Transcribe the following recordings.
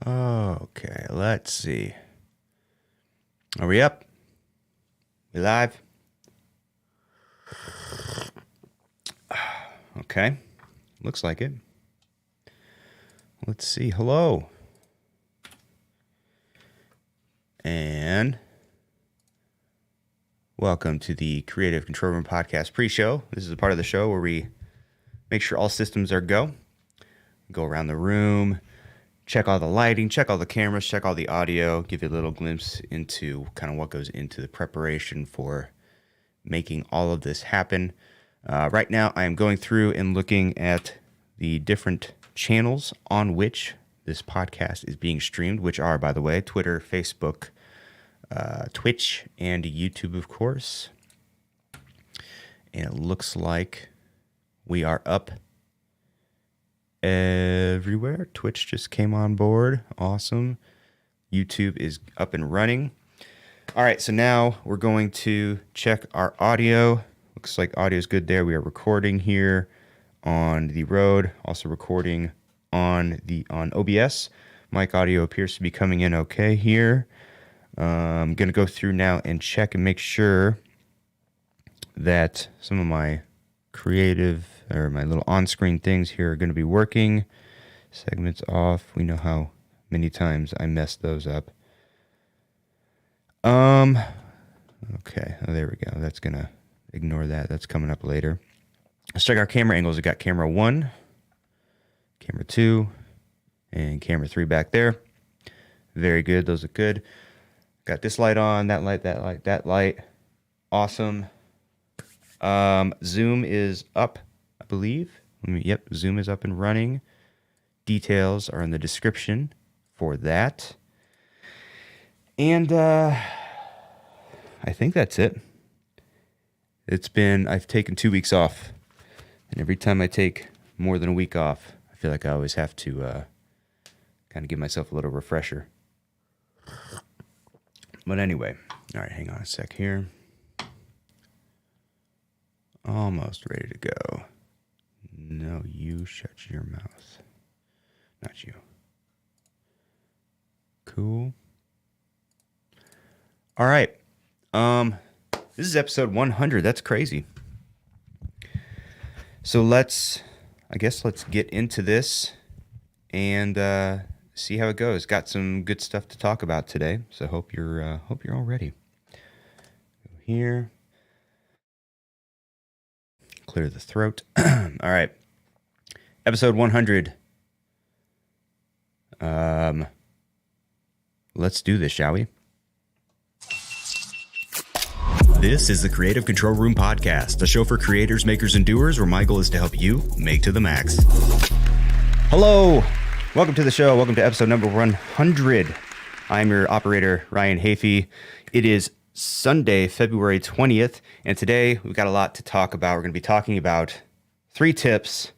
Okay, let's see. Are we up? We live? Okay, looks like it. Let's see. Hello. And welcome to the Creative Control Room Podcast pre-show. This is a part of the show where we make sure all systems are go around the room, check all the lighting, check all the cameras, check all the audio, give you a little glimpse into kind of what goes into the preparation for making all of this happen. Right now, I am going through and looking at the different channels on which this podcast is being streamed, which are, by the way, Twitter, Facebook, Twitch, and YouTube, of course. And it looks like we are up everywhere. Twitch just came on board. Awesome. YouTube is up and running. All right, so now we're going to check our audio. Looks like audio is good there. We are recording here on the road, also recording on OBS. Mic audio appears to be coming in okay here. I'm going to go through now and check and make sure that some of my creative or my little on-screen things here are going to be working. Segments off. We know how many times I messed those up. Okay. Oh, there we go. That's going to ignore that. That's coming up later. Let's check our camera angles. We got camera 1, camera 2, and camera 3 back there. Very good. Those look good. Got this light on, that light, that light, that light. Awesome. Zoom is up, I believe. Yep, Zoom is up and running. Details are in the description for that. And I think that's it. I've taken 2 weeks off. And every time I take more than a week off, I feel like I always have to kind of give myself a little refresher. But anyway, all right, hang on a sec here. Almost ready to go. No, you shut your mouth. Not you. Cool. All right. This is episode 100. That's crazy. So let's get into this and see how it goes. Got some good stuff to talk about today, so hope you're all ready. Go here. Clear the throat. All right. Episode 100. Let's do this, shall we? This is the Creative Control Room Podcast, a show for creators, makers, and doers where my goal is to help you make to the max. Hello. Welcome to the show. Welcome to episode number 100. I'm your operator, Ryan Hafey. It is Sunday, February 20th, and today we've got a lot to talk about. We're going to be talking about 3 tips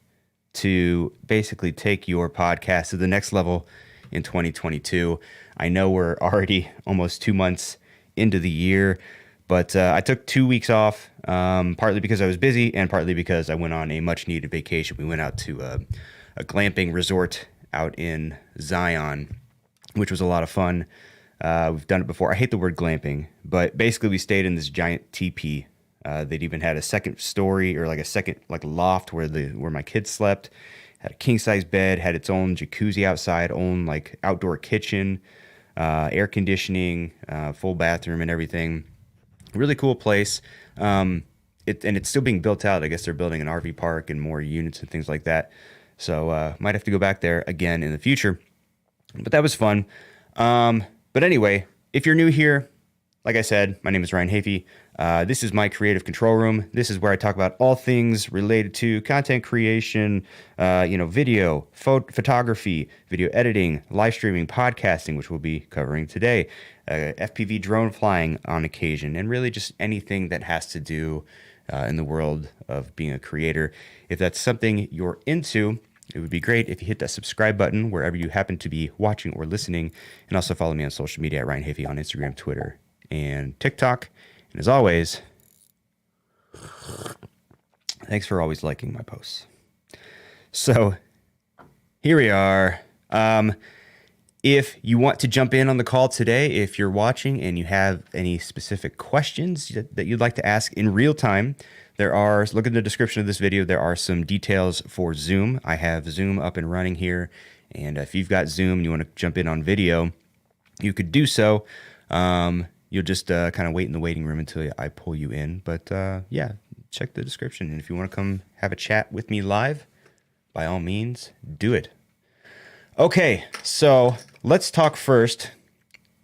to basically take your podcast to the next level in 2022. I know we're already almost 2 months into the year, but I took 2 weeks off, partly because I was busy and partly because I went on a much-needed vacation. We went out to a glamping resort out in Zion, which was a lot of fun. We've done it before. I hate the word glamping, but basically we stayed in this giant teepee. They'd even had a second story or like a second loft where my kids slept. Had a king size bed, had its own jacuzzi outside, own like outdoor kitchen, air conditioning, full bathroom and everything. Really cool place. It's still being built out. I guess they're building an RV park and more units and things like that. So might have to go back there again in the future. But that was fun. But anyway, if you're new here, like I said, my name is Ryan Hafey. This is my creative control room. This is where I talk about all things related to content creation, video, photography, video editing, live streaming, podcasting, which we'll be covering today, FPV drone flying on occasion, and really just anything that has to do in the world of being a creator. If that's something you're into, it would be great if you hit that subscribe button wherever you happen to be watching or listening, and also follow me on social media at Ryan Hafey on Instagram, Twitter, and TikTok. And as always, thanks for always liking my posts. So here we are. If you want to jump in on the call today, if you're watching and you have any specific questions that you'd like to ask in real time, look in the description of this video, there are some details for Zoom. I have Zoom up and running here, and if you've got Zoom and you want to jump in on video, you could do so. You'll just kind of wait in the waiting room until I pull you in. But yeah, check the description, and if you want to come have a chat with me live, by all means, do it. Okay, so let's talk first.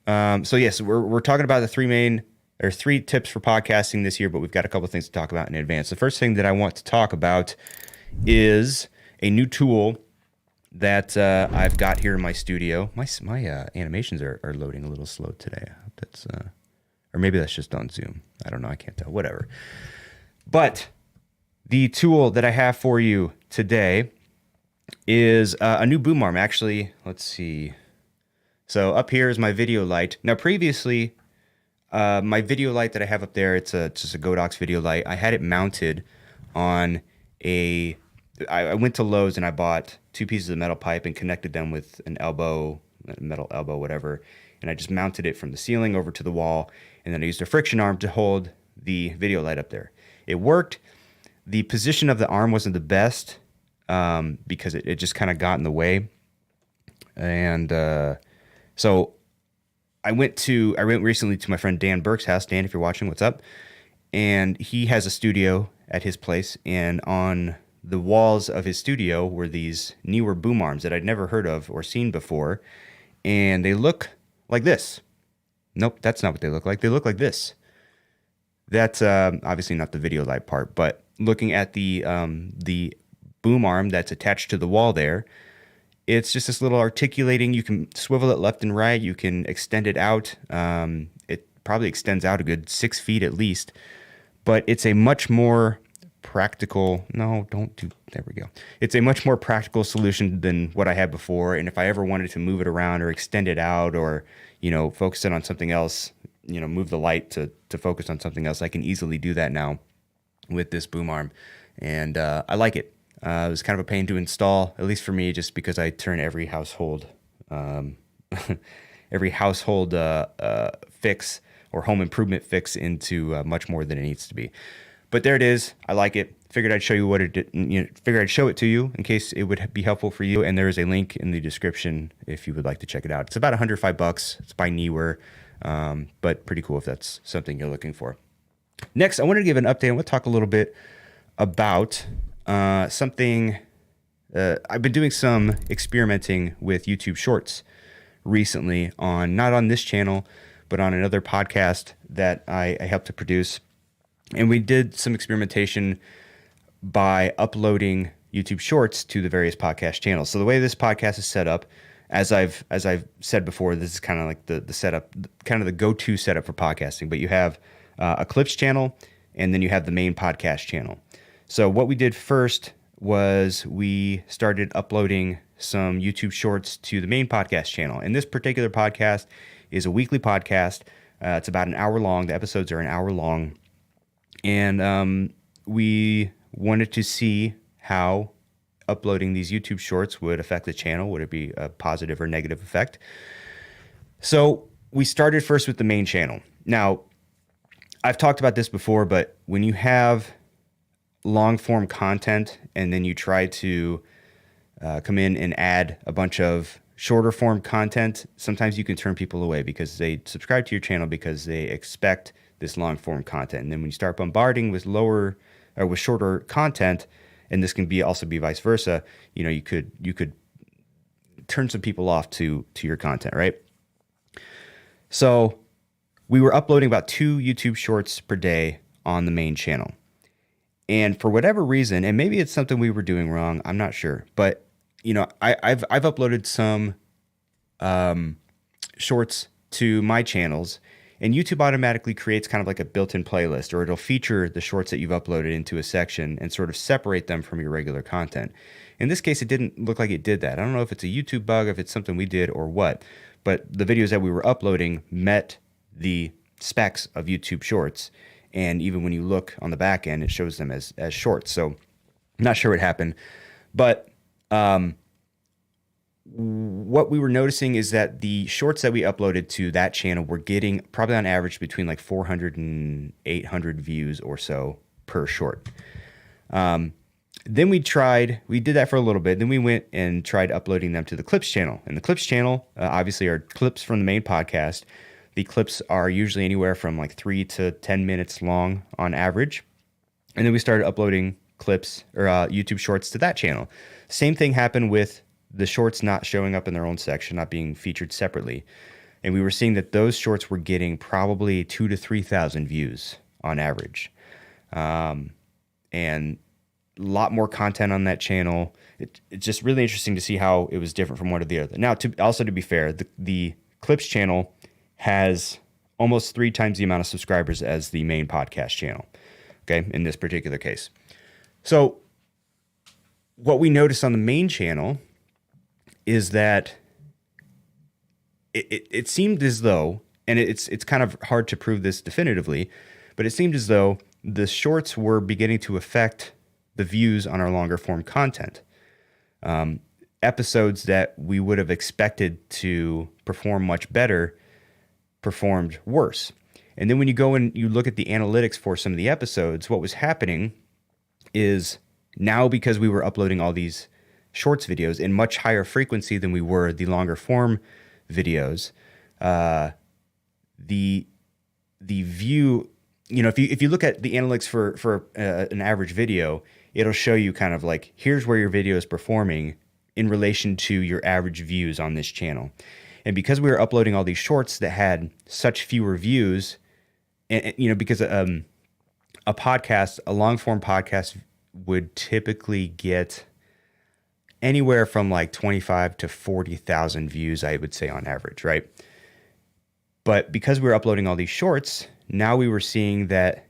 So yes, we're talking about the three tips for podcasting this year, but we've got a couple of things to talk about in advance. The first thing that I want to talk about is a new tool that I've got here in my studio. My animations are loading a little slow today. I hope that's, or maybe that's just on Zoom. I don't know. I can't tell. Whatever. But the tool that I have for you today is a new boom arm. Actually, let's see. So up here is my video light. Now, previously, my video light that I have up there, it's just a Godox video light. I had it mounted on I went to Lowe's and I bought 2 pieces of metal pipe and connected them with an metal elbow, whatever. And I just mounted it from the ceiling over to the wall. And then I used a friction arm to hold the video light up there. It worked. The position of the arm wasn't the best, because it just kind of got in the way. And so I went recently to my friend Dan Burke's house. Dan, if you're watching, what's up? And he has a studio at his place, and on the walls of his studio were these Neewer boom arms that I'd never heard of or seen before, and they look like this. Nope, that's not what they look like. They look like this. That's obviously not the video light part, but looking at the boom arm that's attached to the wall there, it's just this little articulating. You can swivel it left and right. You can extend it out. It probably extends out a good 6 feet at least, but it's a much more practical, there we go. It's a much more practical solution than what I had before. And if I ever wanted to move it around or extend it out or, focus it on something else, move the light to focus on something else, I can easily do that now with this boom arm. And I like it. It was kind of a pain to install, at least for me, just because I turn every household fix or home improvement fix into much more than it needs to be. But there it is. I like it. Figured I'd show you what it did. Figured I'd show it to you in case it would be helpful for you. And there is a link in the description if you would like to check it out. It's about $105. It's by Neewer, but pretty cool if that's something you're looking for. Next, I wanted to give an update. I want to talk a little bit about something. I've been doing some experimenting with YouTube Shorts recently not on this channel, but on another podcast that I helped to produce. And we did some experimentation by uploading YouTube Shorts to the various podcast channels. So the way this podcast is set up, as I've said before, this is kind of like the setup, kind of the go-to setup for podcasting. But you have a clips channel, and then you have the main podcast channel. So what we did first was we started uploading some YouTube Shorts to the main podcast channel. And this particular podcast is a weekly podcast. It's about an hour long. The episodes are an hour long. And we wanted to see how uploading these YouTube Shorts would affect the channel. Would it be a positive or negative effect? So we started first with the main channel. Now, I've talked about this before, but when you have long form content and then you try to come in and add a bunch of shorter form content, sometimes you can turn people away because they subscribe to your channel because they expect this long form content. And then when you start bombarding with shorter content, and this can also be vice versa, you could turn some people off to your content, right? So we were uploading about 2 YouTube Shorts per day on the main channel. And for whatever reason, and maybe it's something we were doing wrong, I'm not sure, but I've uploaded some shorts to my channels, and YouTube automatically creates kind of like a built-in playlist, or it'll feature the shorts that you've uploaded into a section and sort of separate them from your regular content. In this case, it didn't look like it did that. I don't know if it's a YouTube bug, if it's something we did or what, but the videos that we were uploading met the specs of YouTube Shorts. And even when you look on the back end, it shows them as shorts. So I'm not sure what happened, but what we were noticing is that the shorts that we uploaded to that channel were getting probably on average between like 400 and 800 views or so per short. Then we did that for a little bit. Then we went and tried uploading them to the Clips channel. And the Clips channel, obviously, are clips from the main podcast. The clips are usually anywhere from like 3 to 10 minutes long on average. And then we started uploading clips or YouTube shorts to that channel. Same thing happened with the shorts not showing up in their own section, not being featured separately. And we were seeing that those shorts were getting probably 2,000 to 3,000 views on average. And a lot more content on that channel. It's just really interesting to see how it was different from one to the other. Now, to be fair, the Clips channel has almost 3 times the amount of subscribers as the main podcast channel, okay, in this particular case. So what we noticed on the main channel is that it seemed as though, and it's kind of hard to prove this definitively, but it seemed as though the shorts were beginning to affect the views on our longer form content. Episodes that we would have expected to perform much better performed worse. And then when you go and you look at the analytics for some of the episodes, what was happening is now, because we were uploading all these shorts videos in much higher frequency than we were the longer form videos, the view, if you look at the analytics for an average video, it'll show you kind of like, here's where your video is performing in relation to your average views on this channel. And because we were uploading all these shorts that had such fewer views, and because a long form podcast would typically get anywhere from like 25 to 40,000 views, I would say, on average, right? But because we were uploading all these shorts, now we were seeing that,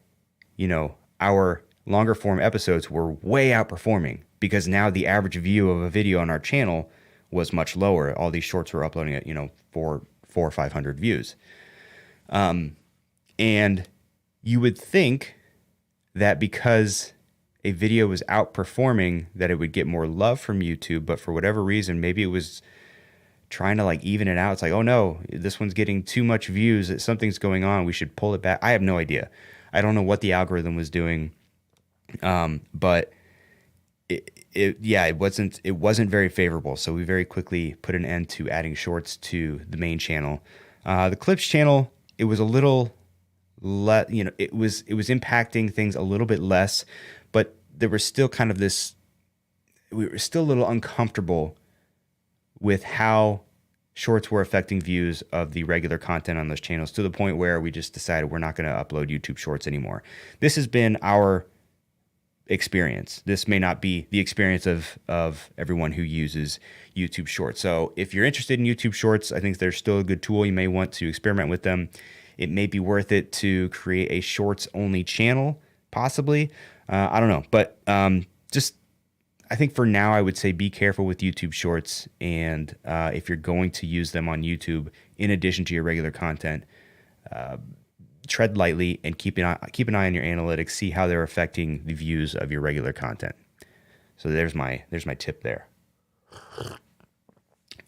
our longer form episodes were way outperforming, because now the average view of a video on our channel was much lower. All these shorts were uploading at, 400 or 500 views. And you would think that because a video was outperforming, that it would get more love from YouTube, but for whatever reason, maybe it was trying to like even it out. It's like, oh no, this one's getting too much views. Something's going on. We should pull it back. I have no idea. I don't know what the algorithm was doing. But it wasn't very favorable. So we very quickly put an end to adding shorts to the main channel. The Clips channel, it was a little it was impacting things a little bit less, but there was still kind of we were still a little uncomfortable with how shorts were affecting views of the regular content on those channels, to the point where we just decided we're not going to upload YouTube shorts anymore. This has been our experience. This may not be the experience of everyone who uses YouTube Shorts. So if you're interested in YouTube Shorts, I think they're still a good tool. You may want to experiment with them. It may be worth it to create a shorts only channel, possibly. I don't know, but just I think for now, I would say be careful with YouTube Shorts, and if you're going to use them on YouTube in addition to your regular content, tread lightly and keep an eye on your analytics. See how they're affecting the views of your regular content. So there's my tip there.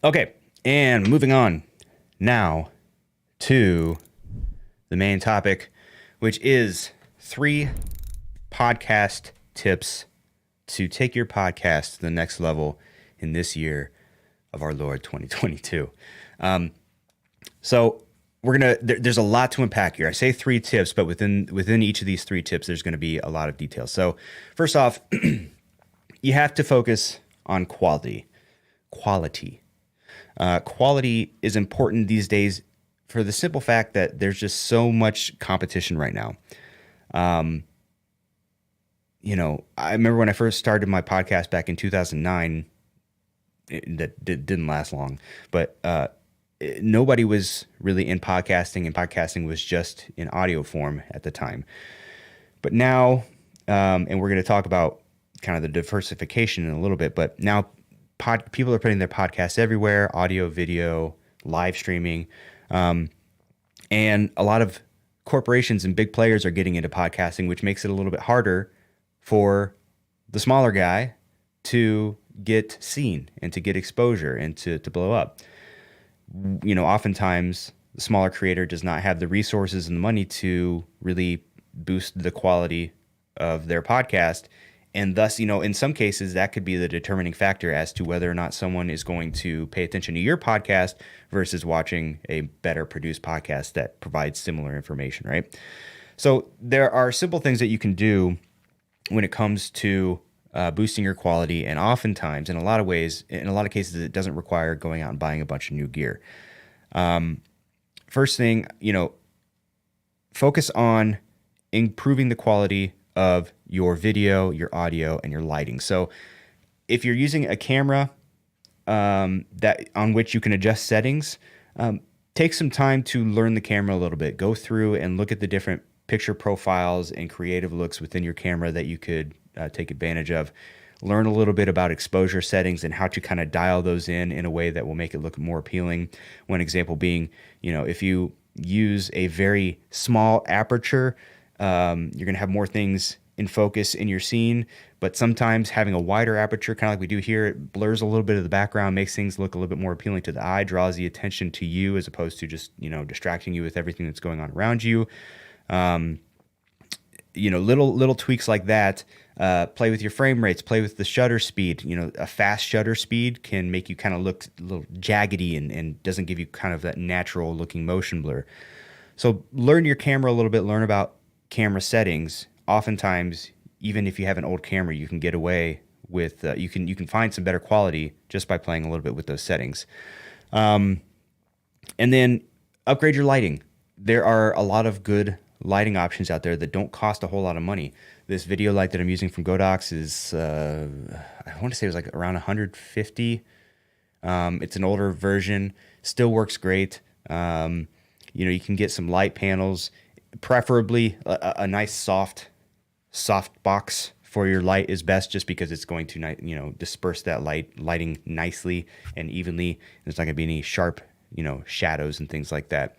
Okay, and moving on now to the main topic, which is 3 podcast tips to take your podcast to the next level in this year of our Lord 2022. So there's a lot to unpack here. I say 3 tips, but within each of these 3 tips, there's going to be a lot of details. So first off, you have to focus on quality. Quality is important these days for the simple fact that there's just so much competition right now. I remember when I first started my podcast back in 2009, that didn't last long, but nobody was really in podcasting, and podcasting was just in audio form at the time. But now, and we're going to talk about kind of the diversification in a little bit, but now people are putting their podcasts everywhere, audio, video, live streaming. And a lot of corporations and big players are getting into podcasting, which makes it a little bit harder for the smaller guy to get seen and to get exposure and to blow up. Oftentimes the smaller creator does not have the resources and the money to really boost the quality of their podcast. And thus, in some cases, that could be the determining factor as to whether or not someone is going to pay attention to your podcast versus watching a better produced podcast that provides similar information, right? So there are simple things that you can do when it comes to boosting your quality. And oftentimes, in a lot of ways, in a lot of cases, it doesn't require going out and buying a bunch of new gear. First thing, focus on improving the quality of your video, your audio, and your lighting. So if you're using a camera that on which you can adjust settings, take some time to learn the camera a little bit. Go through and look at the different picture profiles and creative looks within your camera that you could take advantage of. Learn a little bit about exposure settings and how to kind of dial those in a way that will make it look more appealing. One example being, if you use a very small aperture, you're going to have more things in focus in your scene, but sometimes having a wider aperture, kind of like we do here, it blurs a little bit of the background, makes things look a little bit more appealing to the eye, draws the attention to you as opposed to just, distracting you with everything that's going on around you. Little tweaks like that. Play with your frame rates, play with the shutter speed. A fast shutter speed can make you kind of look a little jaggedy and doesn't give you kind of that natural looking motion blur. So learn your camera a little bit, learn about camera settings. Oftentimes, even if you have an old camera, you can get away with, you can find some better quality just by playing a little bit with those settings. And then upgrade your lighting. There are a lot of good lighting options out there that don't cost a whole lot of money. This video light that I'm using from Godox is, I want to say it was like around $150. It's an older version, still works great. You can get some light panels, preferably a nice soft box for your light is best, just because it's going to, disperse that lighting nicely and evenly. There's not going to be any sharp, shadows and things like that.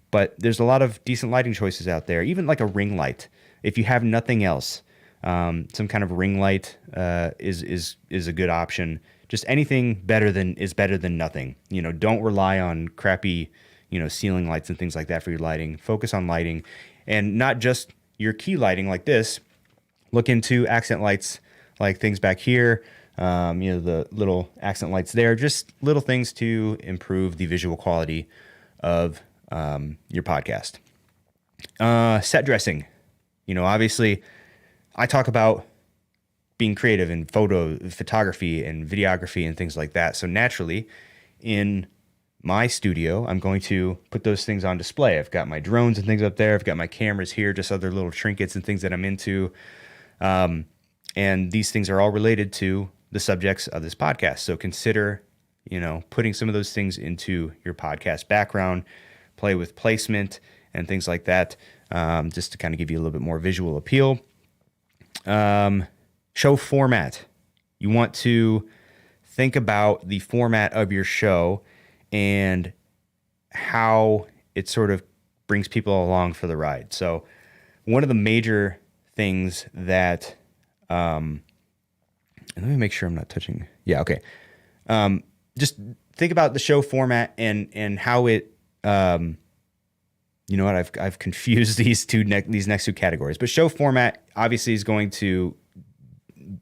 But there's a lot of decent lighting choices out there, even like a ring light. If you have nothing else, some kind of ring light is a good option. Just anything is better than nothing. Don't rely on crappy, ceiling lights and things like that for your lighting. Focus on lighting, and not just your key lighting like this. Look into accent lights, like things back here. The little accent lights there. Just little things to improve the visual quality of your podcast. Set dressing. Obviously, I talk about being creative in photography and videography and things like that. So naturally, in my studio, I'm going to put those things on display. I've got my drones and things up there. I've got my cameras here, just other little trinkets and things that I'm into. And these things are all related to the subjects of this podcast. So consider, putting some of those things into your podcast background, play with placement and things like that, just to kind of give you a little bit more visual appeal. Show format. You want to think about the format of your show and how it sort of brings people along for the ride. So one of the major things that, and let me make sure I'm not touching. Yeah. Okay. Just think about the show format and how it, I've confused these next two categories, but show format obviously is going to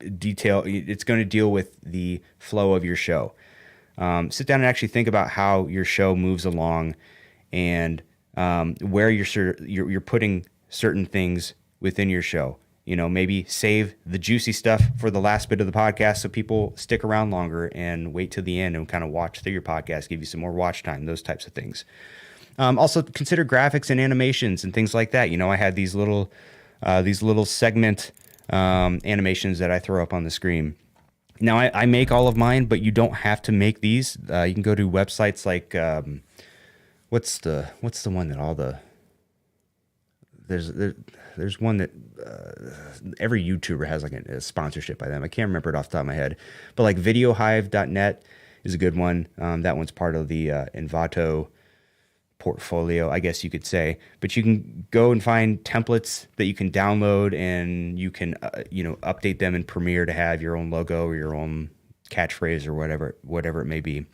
it's going to deal with the flow of your show. Sit down and actually think about how your show moves along and where you're putting certain things within your show. Maybe save the juicy stuff for the last bit of the podcast so people stick around longer and wait till the end and kind of watch through your podcast, give you some more watch time, those types of things. Also consider graphics and animations and things like that. I had these little segment animations that I throw up on the screen. Now I make all of mine, but you don't have to make these. You can go to websites like what's the one that all the there's one that every YouTuber has like a sponsorship by them. I can't remember it off the top of my head, but like videohive.net is a good one. That one's part of the Envato portfolio, I guess you could say. But you can go and find templates that you can download, and you can update them in Premiere to have your own logo or your own catchphrase or whatever it may be.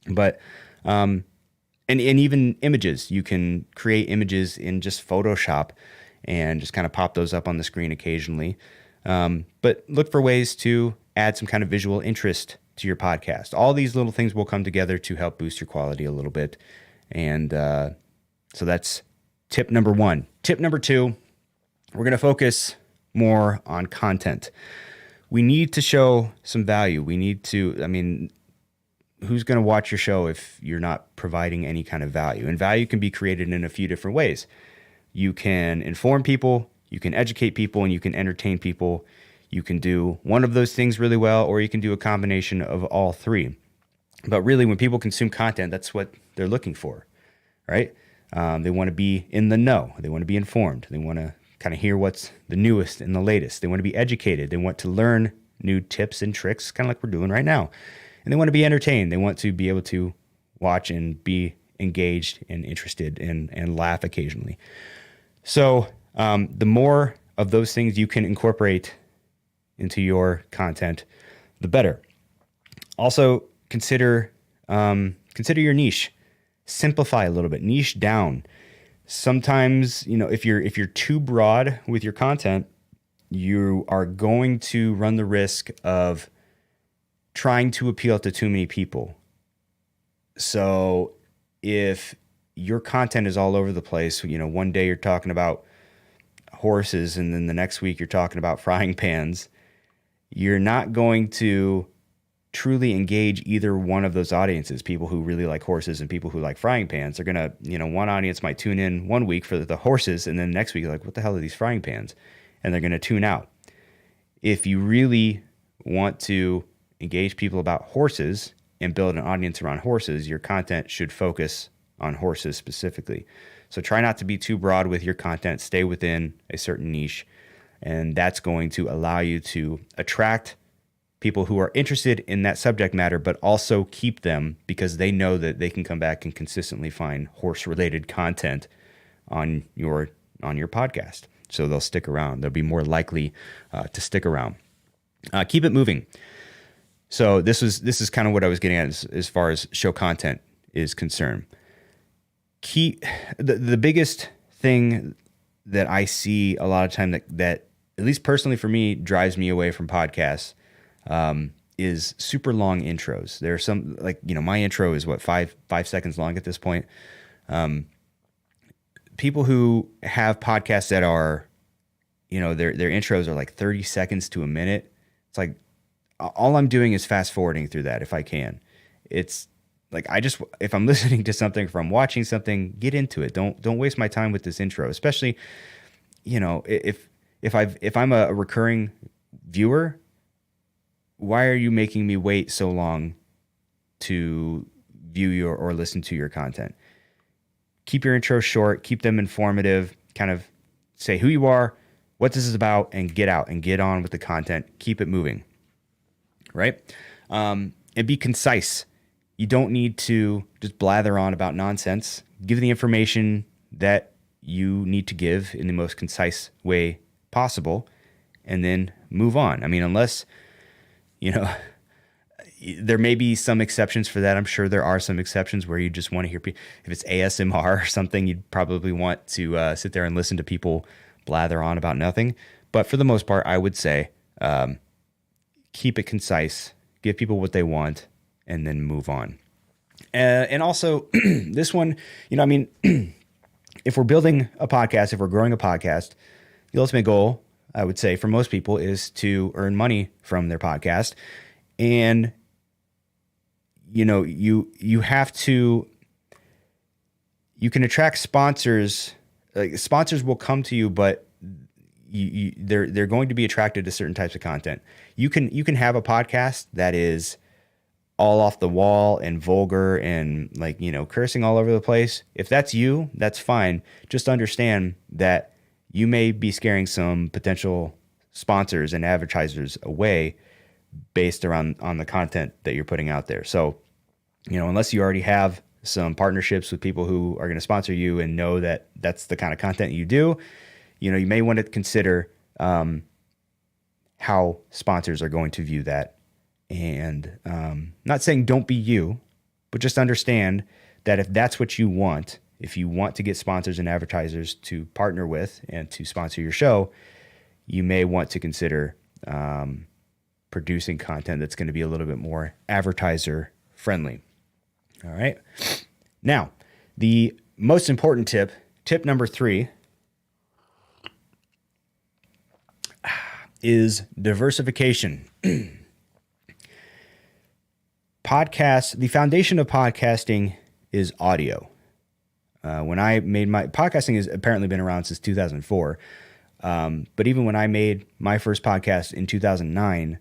But and even images, you can create images in just Photoshop and just kind of pop those up on the screen occasionally. But look for ways to add some kind of visual interest to your podcast. All these little things will come together to help boost your quality a little bit. And so that's tip number 1. Tip number 2, we're going to focus more on content. We need to show some value. We need to, who's going to watch your show if you're not providing any kind of value? And value can be created in a few different ways. You can inform people, you can educate people, and you can entertain people. You can do one of those things really well, or you can do a combination of all three. But really, when people consume content, that's what they're looking for, right? They want to be in the know. They want to be informed. They want to kind of hear what's the newest and the latest. They want to be educated. They want to learn new tips and tricks, kind of like we're doing right now. And they want to be entertained. They want to be able to watch and be engaged and interested and laugh occasionally. So the more of those things you can incorporate into your content, the better. Also, consider your niche. Simplify a little bit. Niche down. Sometimes, if you're too broad with your content, you are going to run the risk of trying to appeal to too many people. So if your content is all over the place, one day you're talking about horses and then the next week you're talking about frying pans, you're not going to truly engage either one of those audiences. People who really like horses and people who like frying pans are going to, one audience might tune in one week for the horses, and then next week like, what the hell are these frying pans? And they're going to tune out. If you really want to engage people about horses and build an audience around horses, your content should focus on horses specifically. So try not to be too broad with your content. Stay within a certain niche, and that's going to allow you to attract people who are interested in that subject matter, but also keep them because they know that they can come back and consistently find horse-related content on your podcast. So they'll stick around. They'll be more likely to stick around. Keep it moving. So this is kind of what I was getting at as far as show content is concerned. The biggest thing that I see a lot of time that at least personally for me drives me away from podcasts is super long intros. There are some, my intro is what, five seconds long at this point. People who have podcasts that are, their intros are like 30 seconds to a minute. It's like, all I'm doing is fast forwarding through that if I can. It's like, if I'm listening to something, if I'm watching something, get into it. Don't waste my time with this intro, especially, if I'm a recurring viewer, why are you making me wait so long to view or listen to your content? Keep your intros short, keep them informative, kind of say who you are, what this is about, and get out and get on with the content. Keep it moving, right? And be concise. You don't need to just blather on about nonsense. Give the information that you need to give in the most concise way possible, and then move on. Unless, there may be some exceptions for that. I'm sure there are some exceptions where you just want to hear people. If it's ASMR or something, you'd probably want to sit there and listen to people blather on about nothing. But for the most part, I would say keep it concise, give people what they want, and then move on. And also, this one, if we're building a podcast, if we're growing a podcast, the ultimate goal, I would say, for most people is to earn money from their podcast. And, you have to, you can attract sponsors. Like, sponsors will come to you, but they're going to be attracted to certain types of content. You can have a podcast that is all off the wall and vulgar and cursing all over the place. If that's you, that's fine. Just understand that you may be scaring some potential sponsors and advertisers away based on the content that you're putting out there. So, unless you already have some partnerships with people who are going to sponsor you and know that that's the kind of content you do, you may want to consider how sponsors are going to view that And not saying don't be you, but just understand that if that's what you want, if you want to get sponsors and advertisers to partner with and to sponsor your show, you may want to consider producing content that's going to be a little bit more advertiser friendly. All right. Now, the most important tip number 3, is diversification. The foundation of podcasting is audio. When I made podcasting has apparently been around since 2004. But even when I made my first podcast in 2009,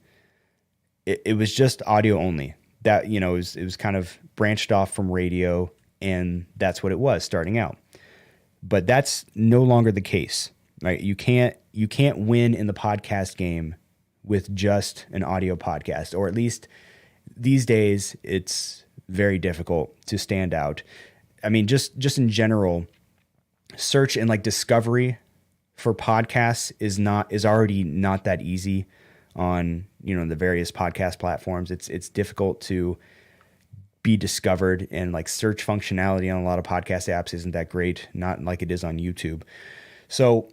it was just audio only. That, it was kind of branched off from radio, and that's what it was starting out. But that's no longer the case, right? You can't win in the podcast game with just an audio podcast, or at least these days it's very difficult to stand out. I mean, just in general, search and like discovery for podcasts is already not that easy on, the various podcast platforms. It's difficult to be discovered, and like search functionality on a lot of podcast apps isn't that great, not like it is on YouTube. So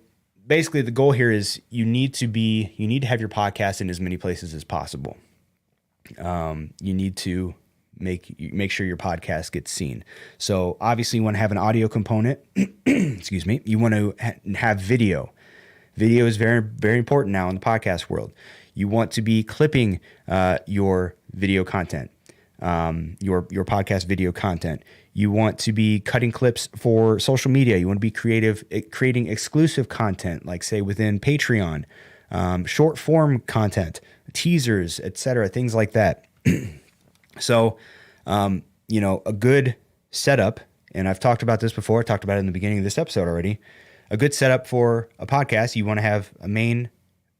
basically the goal here is you need to have your podcast in as many places as possible. You need to make sure your podcast gets seen. So obviously you want to have an audio component. Excuse me. You want to have video. Video is very, very important now in the podcast world. You want to be clipping your video content, your podcast video content. You want to be cutting clips for social media. You want to be creating exclusive content, like say within Patreon, short form content, teasers, etc., things like that. So, a good setup, and I've talked about this before, I talked about it in the beginning of this episode already. A good setup for a podcast, you want to have a main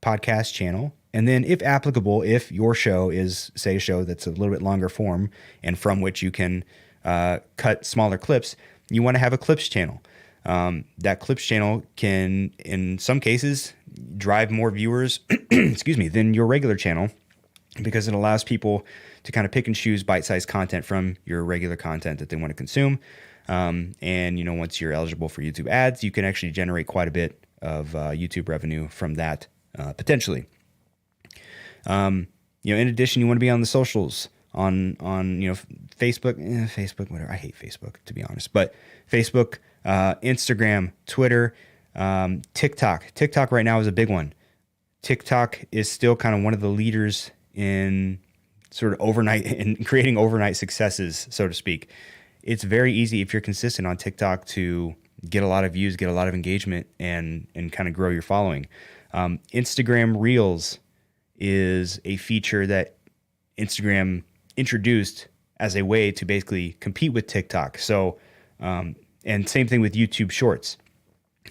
podcast channel. And then if applicable, if your show is, say, a show that's a little bit longer form and from which you can cut smaller clips, you want to have a clips channel. That clips channel can, in some cases, drive more viewers, than your regular channel, because it allows people to kind of pick and choose bite-sized content from your regular content that they want to consume. And once you're eligible for YouTube ads, you can actually generate quite a bit of YouTube revenue from that potentially. In addition, you want to be on the socials on Facebook, whatever. I hate Facebook, to be honest, but Facebook, Instagram, Twitter, TikTok. TikTok right now is a big one. TikTok is still kind of one of the leaders in sort of creating overnight successes, so to speak. It's very easy if you're consistent on TikTok to get a lot of views, get a lot of engagement, and kind of grow your following. Instagram Reels is a feature that Instagram introduced as a way to basically compete with TikTok. So, and same thing with YouTube Shorts.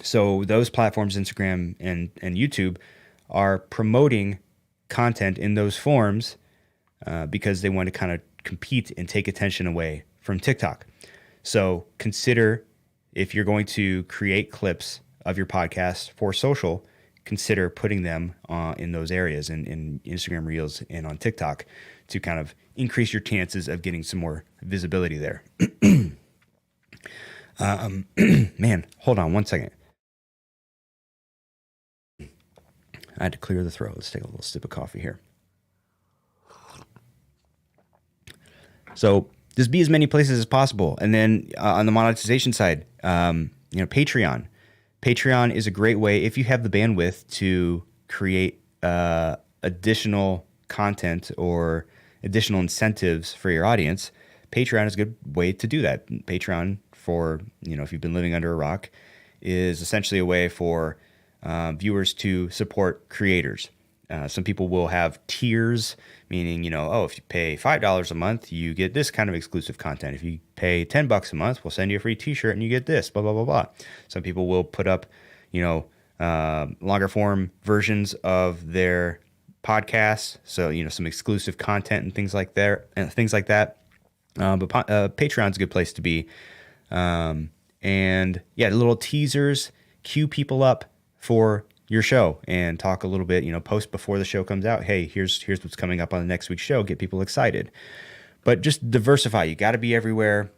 So those platforms, Instagram and YouTube, are promoting content in those forms because they want to kind of compete and take attention away from TikTok. So consider, if you're going to create clips of your podcast for social, consider putting them in those areas, in Instagram Reels and on TikTok, to kind of increase your chances of getting some more visibility there. Man, hold on one second. I had to clear the throat. Let's take a little sip of coffee here. So just be as many places as possible. And then on the monetization side, Patreon. Patreon is a great way, if you have the bandwidth, to create additional content or additional incentives for your audience. Patreon is a good way to do that. Patreon, for, if you've been living under a rock, is essentially a way for viewers to support creators. Some people will have tiers, meaning, if you pay $5 a month, you get this kind of exclusive content. If you pay $10 a month, we'll send you a free t-shirt and you get this, blah, blah, blah, blah. Some people will put up, longer form versions of their podcasts. So, some exclusive content and things like that. But Patreon's a good place to be. And yeah, little teasers, cue people up for your show and talk a little bit, post before the show comes out. Hey, here's what's coming up on the next week's show. Get people excited. But just diversify. You got to be everywhere,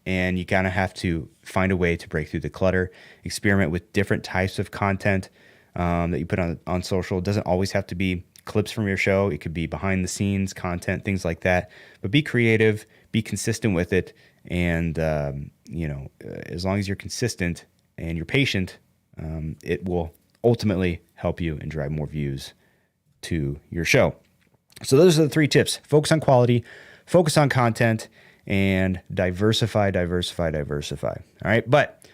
and you kind of have to find a way to break through the clutter. Experiment with different types of content that you put on social. It doesn't always have to be clips from your show. It could be behind the scenes content, things like that. But be creative, be consistent with it, and as long as you're consistent and you're patient, it will ultimately help you and drive more views to your show. So those are the 3 tips. Focus on quality, focus on content, and diversify. All right. But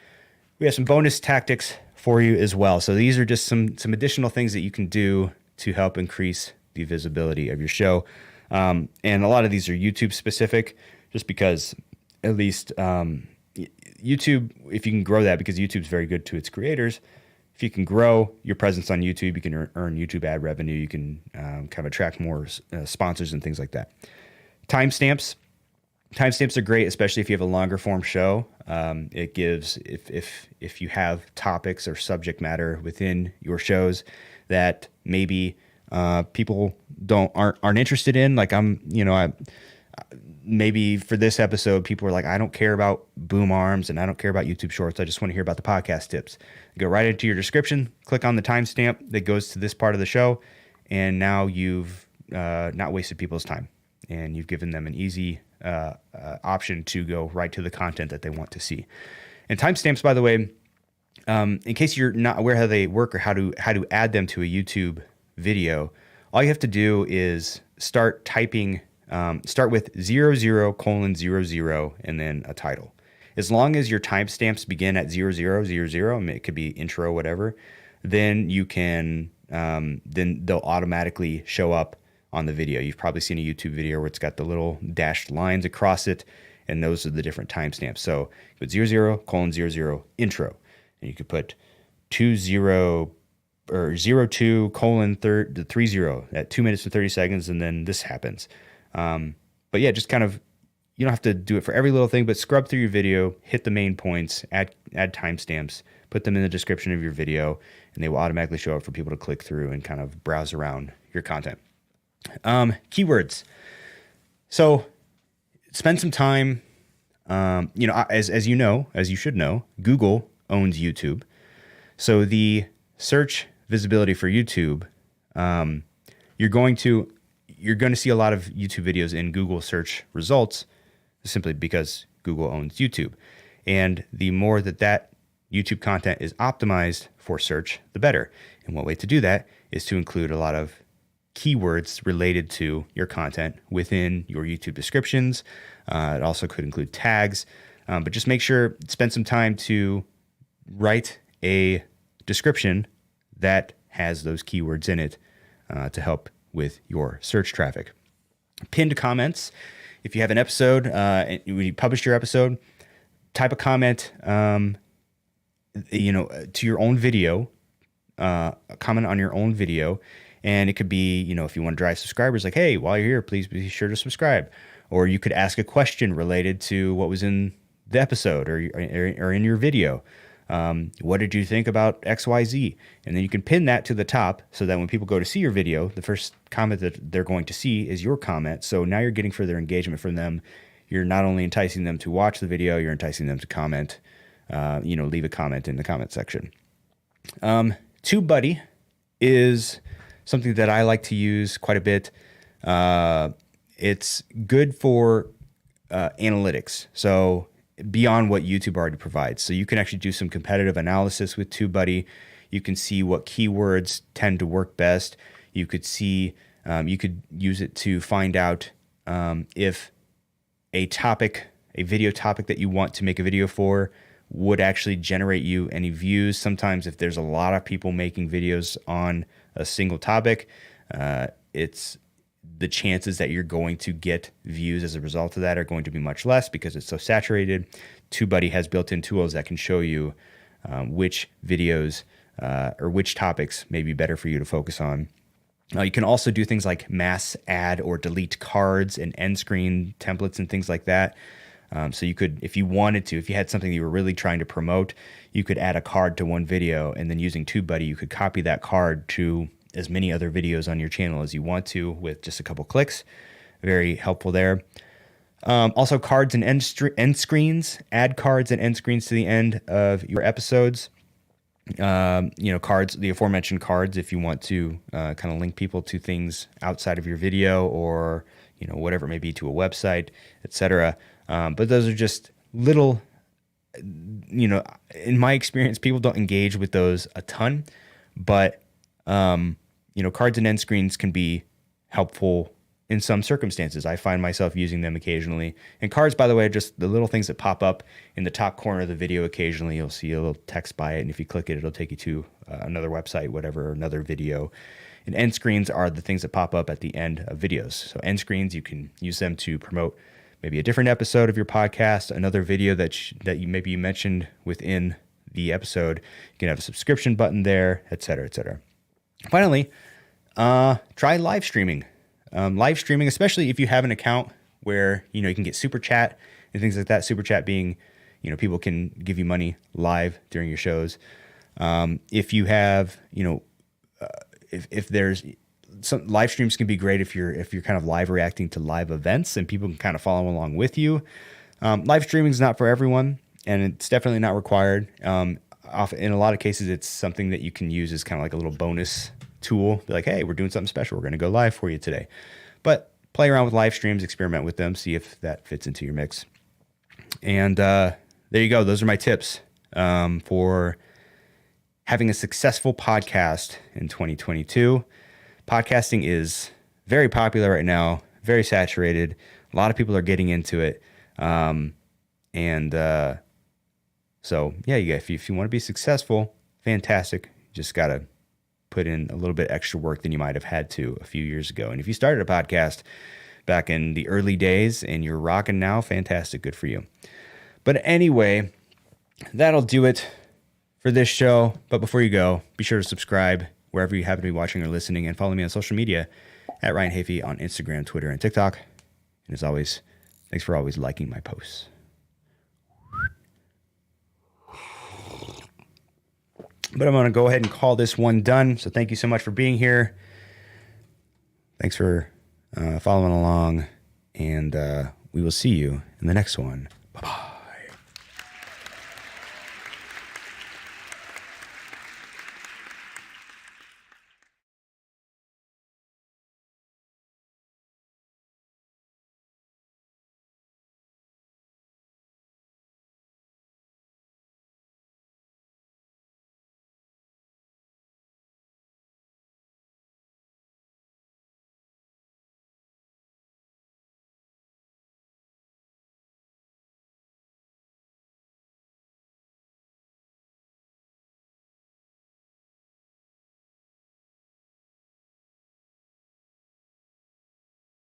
we have some bonus tactics for you as well. So these are just some additional things that you can do to help increase the visibility of your show. And a lot of these are YouTube specific, just because at least YouTube, if you can grow that, because YouTube's very good to its creators. If you can grow your presence on YouTube, you can earn YouTube ad revenue. You can kind of attract more sponsors and things like that. Timestamps are great, especially if you have a longer form show. It gives, if you have topics or subject matter within your shows that maybe people aren't interested in. Like maybe for this episode, people are like, I don't care about boom arms and I don't care about YouTube Shorts. I just want to hear about the podcast tips. Go right into your description, click on the timestamp that goes to this part of the show, and now you've not wasted people's time, and you've given them an easy option to go right to the content that they want to see. And timestamps, by the way, in case you're not aware how they work or how to add them to a YouTube video, all you have to do is start with 00:00 and then a title. As long as your timestamps begin at 00:00, I mean, it could be intro, whatever, then you can then they'll automatically show up on the video. You've probably seen a YouTube video where it's got the little dashed lines across it, and those are the different timestamps. So you put 00:00 intro, and you could put 20 or 02:30 at 2 minutes and 30 seconds, and then this happens. But yeah, just kind of, you don't have to do it for every little thing, but scrub through your video, hit the main points, add timestamps, put them in the description of your video, and they will automatically show up for people to click through and kind of browse around your content. Keywords. So spend some time, as you should know, Google owns YouTube. So the search visibility for YouTube, you're going to see a lot of YouTube videos in Google search results simply because Google owns YouTube. And the more that YouTube content is optimized for search, the better. And one way to do that is to include a lot of keywords related to your content within your YouTube descriptions. It also could include tags, but just make sure, spend some time to write a description that has those keywords in it to help with your search traffic. Pinned comments. If you have an episode, when you publish your episode, type a comment, to your own video, comment on your own video. And it could be, if you want to drive subscribers, like, hey, while you're here, please be sure to subscribe. Or you could ask a question related to what was in the episode or in your video. What did you think about XYZ? And then you can pin that to the top so that when people go to see your video, the first comment that they're going to see is your comment. So now you're getting further engagement from them. You're not only enticing them to watch the video, you're enticing them to comment, leave a comment in the comment section. TubeBuddy is something that I like to use quite a bit. It's good for analytics. So beyond what YouTube already provides. So you can actually do some competitive analysis with TubeBuddy. You can see what keywords tend to work best. You could see, you could use it to find out if a video topic that you want to make a video for would actually generate you any views. Sometimes if there's a lot of people making videos on a single topic, it's the chances that you're going to get views as a result of that are going to be much less because it's so saturated. TubeBuddy has built-in tools that can show you which videos or which topics may be better for you to focus on. You can also do things like mass add or delete cards and end screen templates and things like that. So you could, if you wanted to, if you had something you were really trying to promote, you could add a card to one video, and then using TubeBuddy, you could copy that card to as many other videos on your channel as you want to with just a couple clicks. Very helpful there. Also, cards and end screens. Add cards and end screens to the end of your episodes. Cards, the aforementioned cards, if you want to kind of link people to things outside of your video, or whatever it may be, to a website, etc. But those are just little, in my experience, people don't engage with those a ton, but cards and end screens can be helpful in some circumstances. I find myself using them occasionally. And cards, by the way, are just the little things that pop up in the top corner of the video occasionally. You'll see a little text by it, and if you click it, it'll take you to another website, whatever, another video. And end screens are the things that pop up at the end of videos. So end screens, you can use them to promote maybe a different episode of your podcast, another video that you mentioned within the episode. You can have a subscription button there, et cetera, et cetera. Finally, try live streaming. Live streaming, especially if you have an account where, you can get super chat and things like that. Super chat being, people can give you money live during your shows. If you have, if there's some live streams can be great if you're kind of live reacting to live events and people can kind of follow along with you. Live streaming is not for everyone, and it's definitely not required. In a lot of cases, it's something that you can use as kind of like a little bonus tool. Be like, hey, we're doing something special. We're going to go live for you today. But play around with live streams, experiment with them, see if that fits into your mix. And there you go. Those are my tips for having a successful podcast in 2022. Podcasting is very popular right now, very saturated. A lot of people are getting into it. So yeah, if you want to be successful, fantastic. You just got to put in a little bit extra work than you might have had to a few years ago. And if you started a podcast back in the early days and you're rocking now, fantastic, good for you. But anyway, that'll do it for this show. But before you go, be sure to subscribe wherever you happen to be watching or listening, and follow me on social media at Ryan Hafey on Instagram, Twitter, and TikTok. And as always, thanks for always liking my posts. But I'm going to go ahead and call this one done. So thank you so much for being here. Thanks for following along. And we will see you in the next one. Bye-bye.